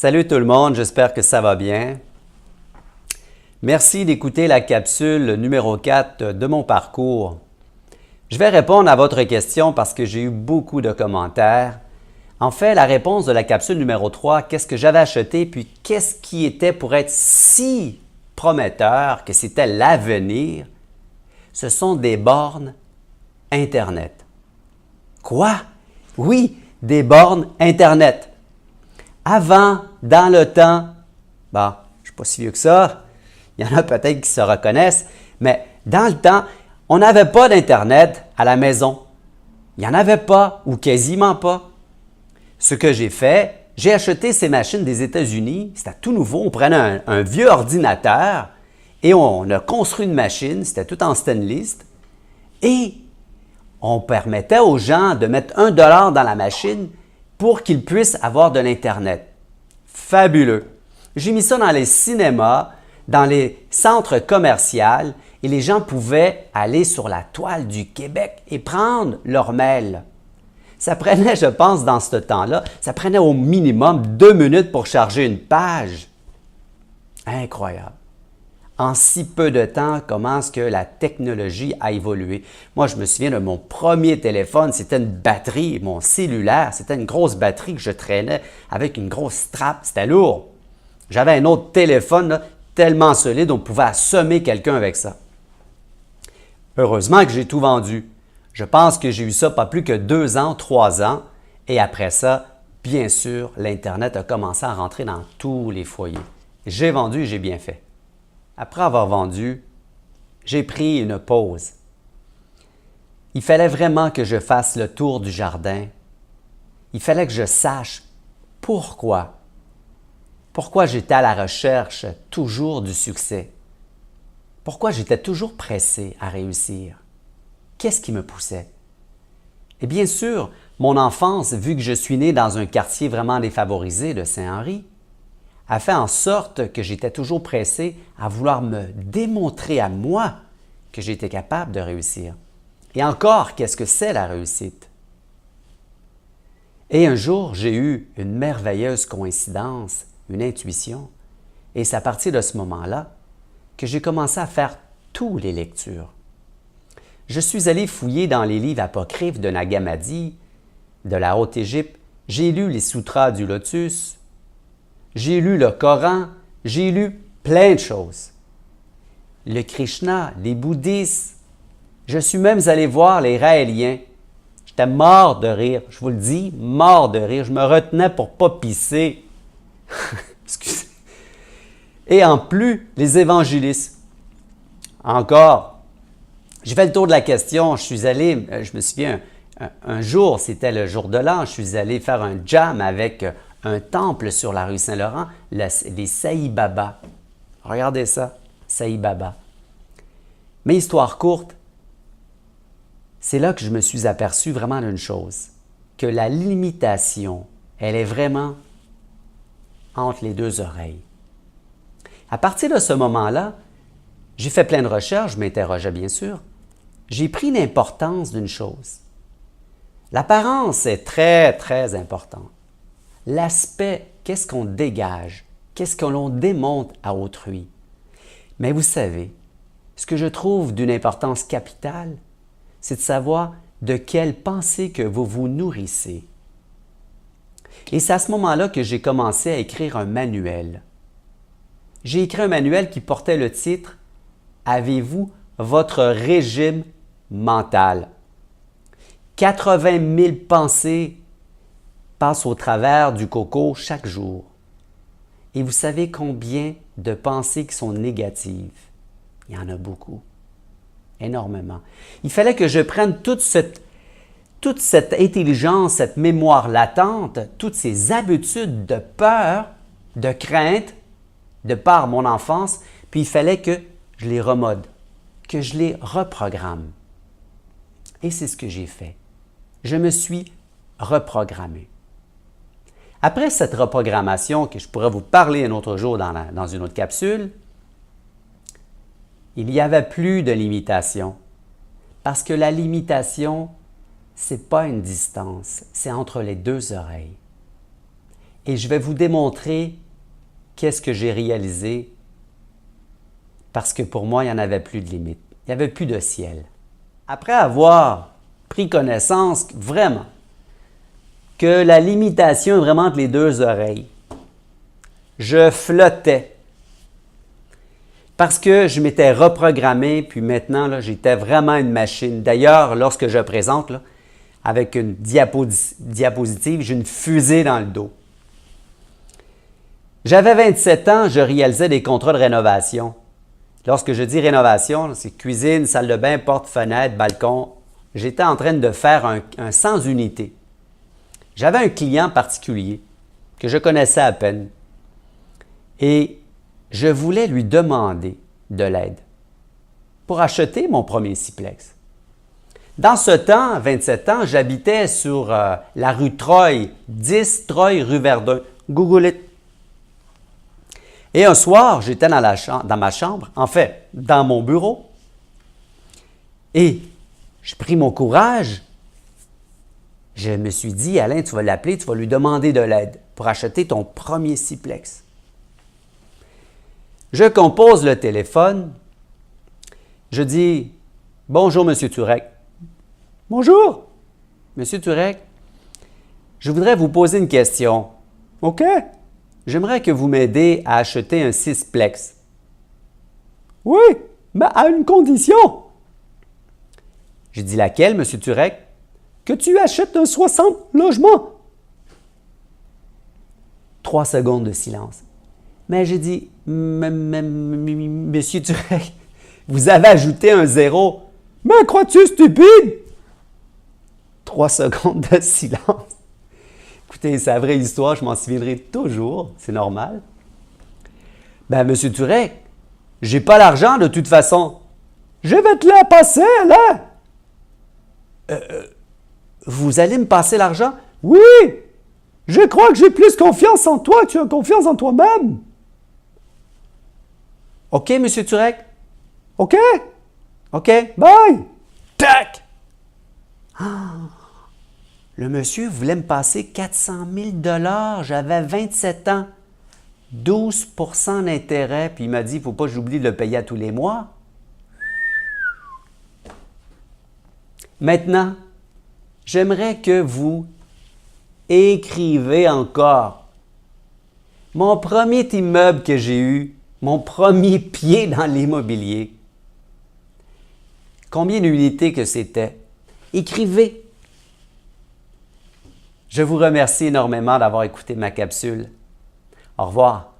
Salut tout le monde, j'espère que ça va bien. Merci d'écouter la capsule numéro 4 de mon parcours. Je vais répondre à votre question parce que j'ai eu beaucoup de commentaires. En fait, la réponse de la capsule numéro 3, qu'est-ce que j'avais acheté, puis qu'est-ce qui était pour être si prometteur que c'était l'avenir, ce sont des bornes Internet. Quoi? Oui, des bornes Internet. Avant, dans le temps, je ne suis pas si vieux que ça, il y en a peut-être qui se reconnaissent, mais dans le temps, on n'avait pas d'Internet à la maison. Il n'y en avait pas ou quasiment pas. Ce que j'ai fait, j'ai acheté ces machines des États-Unis, c'était tout nouveau, on prenait un vieux ordinateur et on a construit une machine, c'était tout en stainless, et on permettait aux gens de mettre $1 dans la machine pour qu'ils puissent avoir de l'Internet. Fabuleux! J'ai mis ça dans les cinémas, dans les centres commerciaux et les gens pouvaient aller sur la toile du Québec et prendre leur mail. Ça prenait, je pense, dans ce temps-là, ça prenait au minimum 2 minutes pour charger une page. Incroyable! En si peu de temps, comment est-ce que la technologie a évolué? Moi, je me souviens de mon premier téléphone, c'était une batterie, mon cellulaire, c'était une grosse batterie que je traînais avec une grosse strap, c'était lourd. J'avais un autre téléphone là, tellement solide, on pouvait assommer quelqu'un avec ça. Heureusement que j'ai tout vendu. Je pense que j'ai eu ça pas plus que 2 ans, 3 ans, et après ça, bien sûr, l'Internet a commencé à rentrer dans tous les foyers. J'ai vendu et j'ai bien fait. Après avoir vendu, j'ai pris une pause. Il fallait vraiment que je fasse le tour du jardin. Il fallait que je sache pourquoi. Pourquoi j'étais à la recherche toujours du succès. Pourquoi j'étais toujours pressé à réussir. Qu'est-ce qui me poussait? Et bien sûr, mon enfance, vu que je suis né dans un quartier vraiment défavorisé de Saint-Henri, a fait en sorte que j'étais toujours pressé à vouloir me démontrer à moi que j'étais capable de réussir. Et encore, qu'est-ce que c'est la réussite? Et un jour, j'ai eu une merveilleuse coïncidence, une intuition, et c'est à partir de ce moment-là que j'ai commencé à faire toutes les lectures. Je suis allé fouiller dans les livres apocryphes de Nag Hammadi, de la Haute-Égypte, j'ai lu les Sutras du Lotus, j'ai lu le Coran, j'ai lu plein de choses. Le Krishna, les bouddhistes, je suis même allé voir les Raéliens. J'étais mort de rire, je vous le dis, mort de rire. Je me retenais pour ne pas pisser. Excusez. Et en plus, les évangélistes. Encore, j'ai fait le tour de la question, je suis allé, je me souviens, un jour, c'était le jour de l'an, je suis allé faire un jam avec un temple sur la rue Saint-Laurent, les Sai Baba. Regardez ça, Sai Baba. Mais histoire courte, c'est là que je me suis aperçu vraiment d'une chose, que la limitation, elle est vraiment entre les deux oreilles. À partir de ce moment-là, j'ai fait plein de recherches, je m'interrogeais bien sûr, j'ai pris l'importance d'une chose. L'apparence est très, très importante. L'aspect, qu'est-ce qu'on dégage, qu'est-ce que l'on démontre à autrui. Mais vous savez, ce que je trouve d'une importance capitale, c'est de savoir de quelle pensée que vous vous nourrissez. Et c'est à ce moment-là que j'ai commencé à écrire un manuel. J'ai écrit un manuel qui portait le titre « Avez-vous votre régime mental ?» 80 000 pensées passent au travers du coco chaque jour. Et vous savez combien de pensées qui sont négatives? Il y en a beaucoup. Énormément. Il fallait que je prenne toute cette intelligence, cette mémoire latente, toutes ces habitudes de peur, de crainte, de par mon enfance, puis il fallait que je les remode, que je les reprogramme. Et c'est ce que j'ai fait. Je me suis reprogrammé. Après cette reprogrammation, que je pourrais vous parler un autre jour dans une autre capsule, il n'y avait plus de limitation. Parce que la limitation, ce n'est pas une distance, c'est entre les deux oreilles. et je vais vous démontrer qu'est-ce que j'ai réalisé parce que pour moi, il n'y en avait plus de limite. Il n'y avait plus de ciel. Après avoir pris connaissance vraiment que la limitation est vraiment entre les deux oreilles, je flottais parce que je m'étais reprogrammé, puis maintenant, là, j'étais vraiment une machine. D'ailleurs, lorsque je présente là, avec une diapositive, j'ai une fusée dans le dos. J'avais 27 ans, je réalisais des contrats de rénovation. Lorsque je dis rénovation, c'est cuisine, salle de bain, porte, fenêtre, balcon. J'étais en train de faire un 100 unités. J'avais un client particulier que je connaissais à peine et je voulais lui demander de l'aide pour acheter mon premier sixplex. Dans ce temps, à 27 ans, j'habitais sur la rue Troy, 10 Troy, rue Verdun. Google it. Et un soir, j'étais dans ma chambre, en fait, dans mon bureau, et j'ai pris mon courage. Je me suis dit, Alain, tu vas l'appeler, tu vas lui demander de l'aide pour acheter ton premier sixplex. Je compose le téléphone. Je dis, bonjour, M. Turek. Bonjour, M. Turek. Je voudrais vous poser une question. OK. J'aimerais que vous m'aidiez à acheter un sixplex. Oui, mais à une condition. J'ai dit laquelle, M. Turek? Que tu achètes un 60 logements. 3 secondes de silence. Mais j'ai dit, Monsieur Turek, vous avez ajouté un zéro. Mais crois-tu stupide? 3 secondes de silence. Écoutez, c'est la vraie histoire, je m'en souviendrai toujours, c'est normal. Ben, Monsieur Turek, j'ai pas l'argent de toute façon. Je vais te la passer, là. Vous allez me passer l'argent? Oui! Je crois que j'ai plus confiance en toi que tu as confiance en toi-même. OK, Monsieur Turek? OK? OK, bye! Tac! Le monsieur voulait me passer 400 000 $. J'avais 27 ans. 12 % d'intérêt. Puis il m'a dit, il ne faut pas que j'oublie de le payer à tous les mois. Maintenant, j'aimerais que vous écrivez encore. Mon premier immeuble que j'ai eu, mon premier pied dans l'immobilier. Combien d'unités que c'était? Écrivez. Je vous remercie énormément d'avoir écouté ma capsule. Au revoir.